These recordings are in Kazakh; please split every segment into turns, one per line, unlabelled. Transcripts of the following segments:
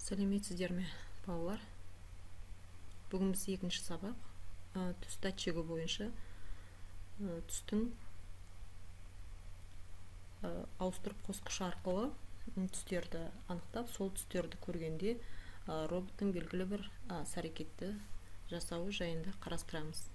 Сәлеметсіздер ме, балалар? Бүгін біз екінші сабақ түс датчигі бойынша түстің ауыстырып қосқышы арқылы түстерді анықтап, сол түстерді көргенде роботтың белгілі бір іс-әрекетті жасауы жайында қарастырамыз.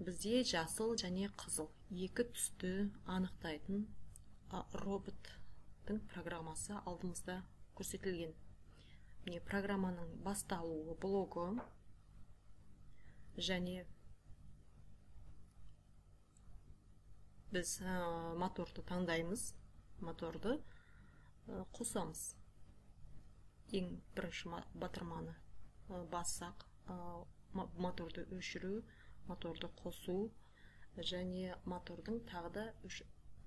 Бізде жасыл және қызыл екі түсті анықтайтын роботтың программасы алдымызда көрсетілген. Міне программаның басталуы блогы және біз моторды таңдаймыз, моторды қосамыз. Ең бірінші батырманы бассақ, моторды өшіру, моторды қосу және мотордың тағы да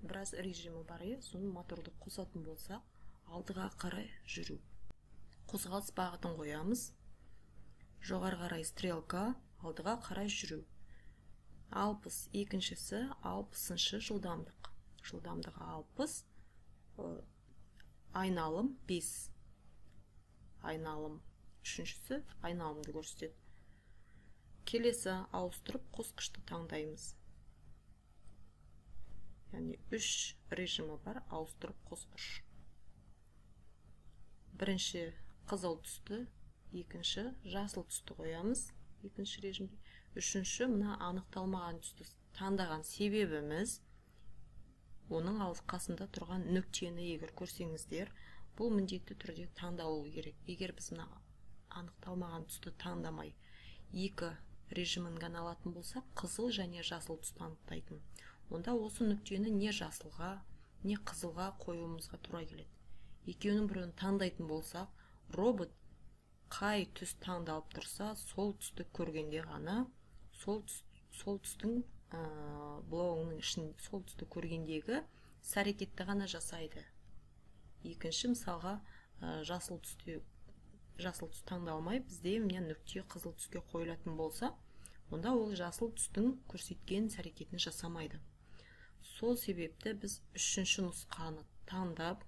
біраз режимі бар. Соны моторды қосатын болсақ, алдыға қарай жүру. Қозғалыс бағытын қоямыз. Жоғары қарай стрелка, алдыға қарай жүру. 60, екіншісі 60-шы жылдамдық. Жылдамдығы 60, айналым 5. Айналым үшіншісі айналымды көрсетеді. Келесі ауыстырып қосқышты таңдаймыз. Яғни 3 режимі бар ауыстырып қосқыш. Бірінші қызыл түсті, екінші жасыл түсті қоямыз. Екінші режимде. Үшінші мына анықталмаған түсті таңдаған себебіміз оның қасында тұрған нүктені егер көрсеңіздер, бұл міндетті түрде таңдалуы керек. Егер біз мына анықталмаған түсті таңдамай екі режимін ғана алатын болсақ, қызыл және жасыл түсті анықтайтын. Онда осы нүктені не жасылға, не қызылға қоюымызға тура келеді. Екеуінің бірін таңдайтын болсақ, робот қай түс таңдалып тұрса, сол түсті көргенде ғана, сол түстің блогының ішін, сол түсті көргендегі іс-әрекетті ғана жасайды. Екінші мысалға жасыл түс таңдалмай, бізде міне нүкте қызыл түске қойылатын болса, онда ол жасыл түстің көрсеткен іс-әрекетін жасамайды. Сол себепті біз үшінші нұсқаны таңдап,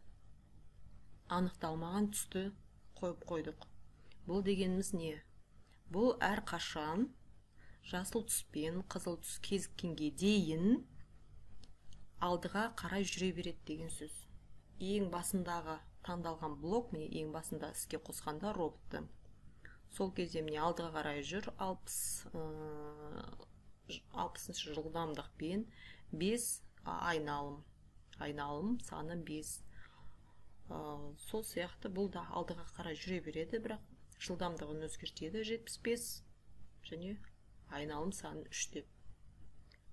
анықталмаған түсті қойып қойдық. Бұл дегеніміз не? Бұл әрқашан жасыл түспен қызыл түс кезіккенге дейін алдыға қарай жүре береді деген сөз. Ең басындағы таңдалған блок, міне ең басында іске қосқанда роботты. Сол кезде міне алдыға қарай жүр, 60-шы жылдамдықпен 5 айналым. Айналым саны 5. Сол сияқты бұл да алдыға қарай жүре береді, бірақ жылдамдығын өзгертеді 75 және айналым саны 3 деп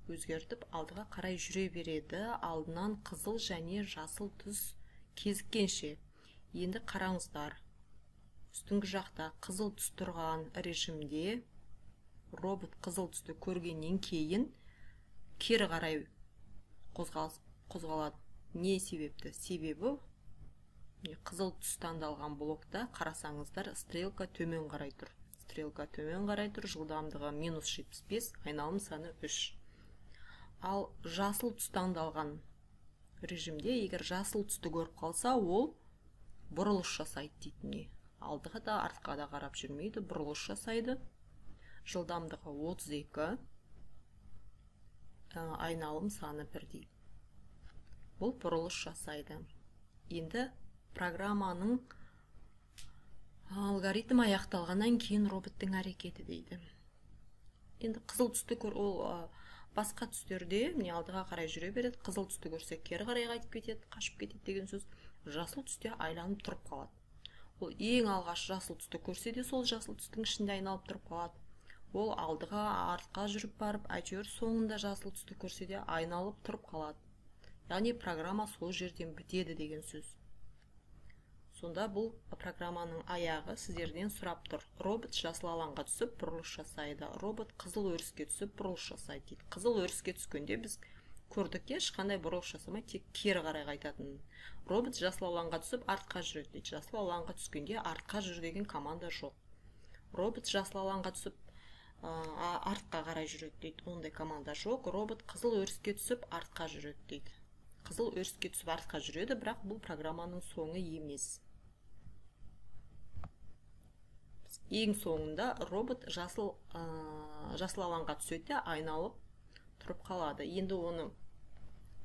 өзгертіп алдыға қарай жүре береді, алдынан қызыл және жасыл түс кезіккенше. Енді қараңыздар, үстіңгі жақта қызыл түс тұрған режимде робот қызыл түсті көргеннен кейін кері қарай қозғалады. Не себепті? Себебі қызыл түс таңдалған блокта қарасаңыздар, стрелка төмен қарай тұр. Стрелка төмен қарай тұр, жылдамдығы -75, айналым саны 3. Ал жасыл түс таңдалған режимде, егер жасыл түсті көріп қалса, ол бұрылыс жасайды дейтін. Алдыға да артқа да қарап жүрмейді, бұрылыс жасайды. Жылдамдығы 32, айналым саны 1 дейді. Бұл бұрылыс жасайды. Енді программаның алгоритм аяқталғаннан кейін роботтың әрекеті дейді. Енді қызыл түсті ол басқа түстерде міне алдыға қарай жүре береді, қызыл түсті көрсе кері қарай қайтып кетеді, қашып кетеді деген сөз. Жасыл түсте айланып тұрып қалады. Ол ең алғаш жасыл түсті көрсе де сол жасыл түстің ішінде айналып тұрып қалады. Ол алдыға, артқа жүріп барып, әйтеуір соңында жасыл түсті көрсе де айналып тұрып қалады. Яғни программа сол жерден бітеді деген сөз. Сонда бұл программаның аяғы сіздерден сұрап тұр. Робот жасыл алаңға түсіп бұрылыс жасайды. Робот қызыл өріске түсіп бұрылыс жасайды дейді. Қызыл өріске түскенде біз көрдік, ешқандай бұрылыс жасамай, тек кері қарай қайтатын. Робот жасыл алаңға түсіп артқа жүреді дейді. Жасыл алаңға түскенде артқа жүр деген команда жоқ. Робот жасыл алаңға түсіп артқа қарай жүреді дейді. Ондай команда жоқ. Робот қызыл өріске түсіп артқа жүреді дейді. қызыл өріске түсіп артқа жүреді, бірақ бұл программаның соңы емес. Ең соңында робот жасыл алаңға түседі, айналып тұрып қалады. Енді оны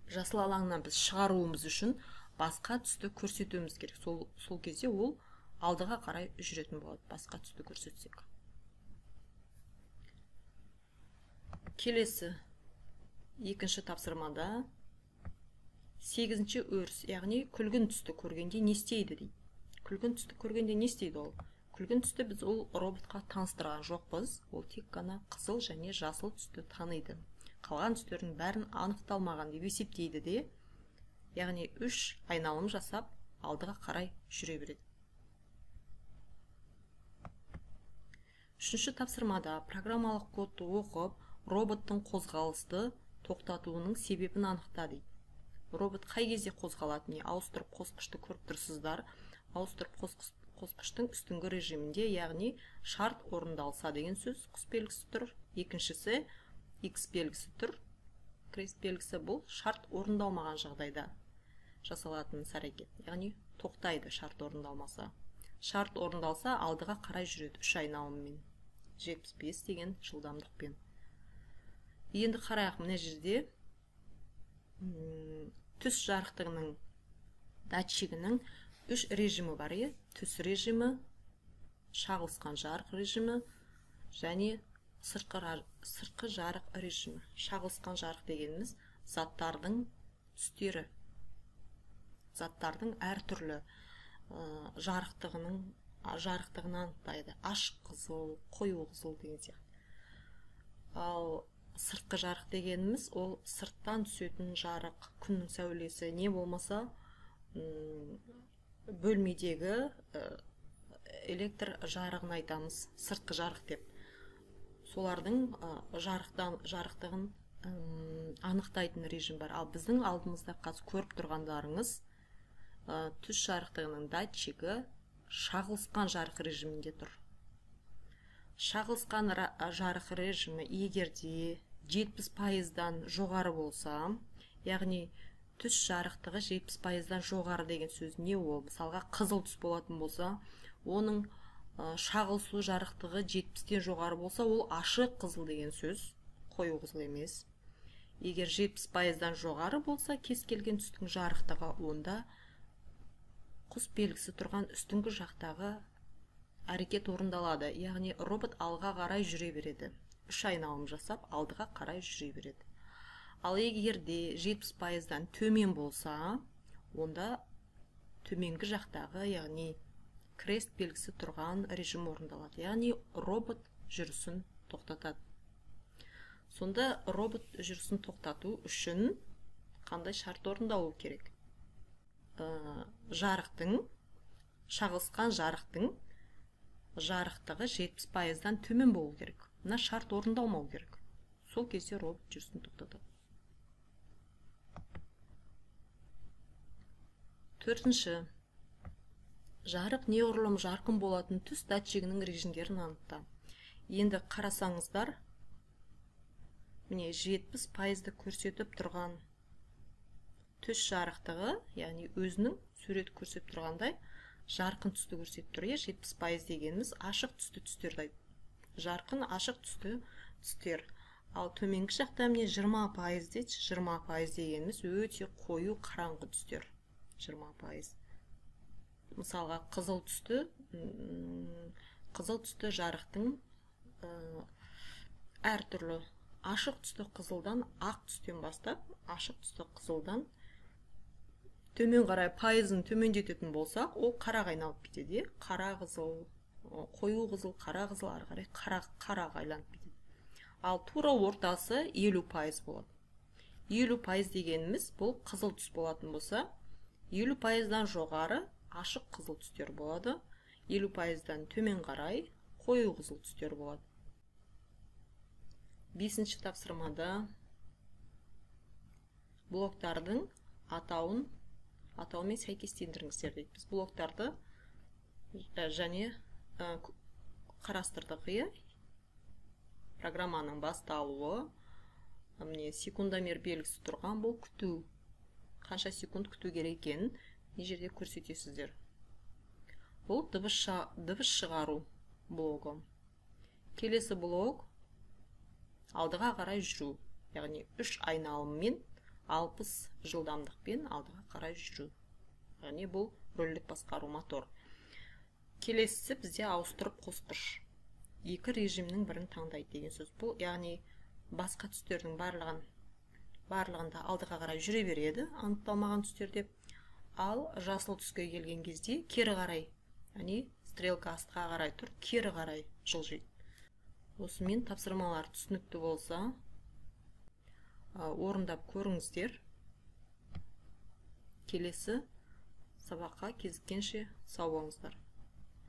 жасыл алаңнан біз шығаруымыз үшін басқа түсті көрсетуіміз керек. Сол кезде ол алдыға қарай жүретін болады, басқа түсті көрсетсек. Келесі екінші тапсырмада 8-ші өріс, яғни күлгін түсті көргенде не істейді дейді. Күлгін түсті көргенде не істейді ол? Күлгін түсті біз ол роботқа таныстырған жоқпыз. Ол тек қана қызыл және жасыл түсті таниды. Қалған түстердің бәрін анықталмаған деп есептейді де, яғни 3 айналым жасап алдыға қарай жүре береді. Үшінші тапсырмада программалық кодты оқып, роботтың қозғалысты тоқтатуының себебін анықта дейді. Робот қай кезде қозғалады? Ауыстырып қосқышты көріп тұрсыздар. Ауыстырып қосқыштың үстіңгі режимінде, яғни шарт орындалса деген сөз құс белгісі тұр. Екіншісі X белгісі тұр. Крест белгісі бұл шарт орындалмаған жағдайда жасалатын әрекет. Яғни тоқтайды шарт орындалмаса. Шарт орындалса алдыға қарай жүреді 3 айналыммен. 75 деген жылдамдықпен. Енді қарайық, мына жерде түс жарықтығының датчигінің 3 режимі бар. Түс режимі, шағылысқан жарық режимі және сыртқы жарық режимі. Шағылысқан жарық дегеніміз заттардың түстері. Заттардың әртүрлі жарықтығын анықтайды. Ашық қызыл, қою қызыл деген сияқты. Ал сыртқы жарық дегеніміз ол сырттан түсетін жарық, күннің сәулесі, не болмаса бөлмедегі электр жарығын айтамыз, сыртқы жарық деп. Солардың жарықтығын анықтайтын режим бар. Ал біздің алдымызда қазір көріп тұрғандарыңыз түс жарықтығының датчигі шағылысқан жарық режимінде тұр. Шағылысқан жарық режимі егерде 70%-дан жоғары болса, яғни түс жарықтығы 70%-дан жоғары деген сөз не ол? Мысалға қызыл түс болатын болса, оның шағылысу жарықтығы 70-тен жоғары болса, ол ашық қызыл деген сөз, қою қызыл емес. Егер 70%-дан жоғары болса, кез келген түстің жарықтығы, онда құс белгісі тұрған үстіңгі жақтағы әрекет орындалады. Яғни робот алға қарай жүре береді. 3 айналым жасап, алдыға қарай жүре береді. Ал егерде 70%-дан төмен болса, онда төменгі жақтағы, яғни крест белгісі тұрған режим орындалады. Яғни робот жүрісін тоқтатады. Сонда робот жүрісін тоқтату үшін қандай шарт орындалу керек? Шағылысқан жарықтың жарықтығы 70%-дан төмен болу керек. Мына шарт орындалмау керек. Сол кезде робот жүрісін тоқтатады. Төртінші, жарық неғұрлым жарқын болатын түс датчигінің режимдерін анықта. Енді қарасаңыздар, міне 70%-ды көрсетіп тұрған түс жарықтығы, яғни өзінің сурет көрсетіп тұрғандай, жарқын түсті көрсетіп тұр. 70% дегеніміз ашық түсті түстерді. Жарқын ашық түсті түстер. Ал төменгі жақта міне 20% дейді. 20% дегеніміз өте қою қараңғы түстер. 20%. Мысалға қызыл түсті жарықтың әртүрлі ашық түсті қызылдан ақ түстен бастап, ашық түсті қызылдан төмен қарай пайызын төмендететін болсақ, ол қараға айналып кетеді. Қара қызыл, қою қызыл, қара қызыл, ары қарай қараға айналып кетеді. Ал тура ортасы 50% болады. 50% дегеніміз бұл қызыл түс болатын болса, 50%-дан жоғары ашық қызыл түстер болады. 50%-дан төмен қарай қою қызыл түстер болады. 5-ші тапсырмада блоктардың атауымен сәйкестендіріңіздер дейді. Біз блоктарды және қарастырдық. Программаның басталуы, міне секундомер белгісі тұрған бұл күту. қанша секунд күту керек екенін мына жерде көрсетесіздер. Бұл дыбыс шығару блогы. Келесі блог алдыға қарай жүру. Яғни 3 айналыммен 60 жылдамдықпен алдыға қарай жүру. Яғни бұл рөлдік басқару мотор. Келесі бізде ауыстырып қосқыш. Екі режимнің бірін таңдайды деген сөз. Бұл яғни басқа түстердің барлығында алдыға қарай жүре береді, анықталмаған түстерде. Ал жасыл түске келген кезде кері қарай, яғни стрелка астыға қарай тұр, кері қарай жылжиды. Осымен тапсырмалар түсінікті болса, орындап көріңіздер. Келесі сабаққа кезіккенше сау болыңыздар.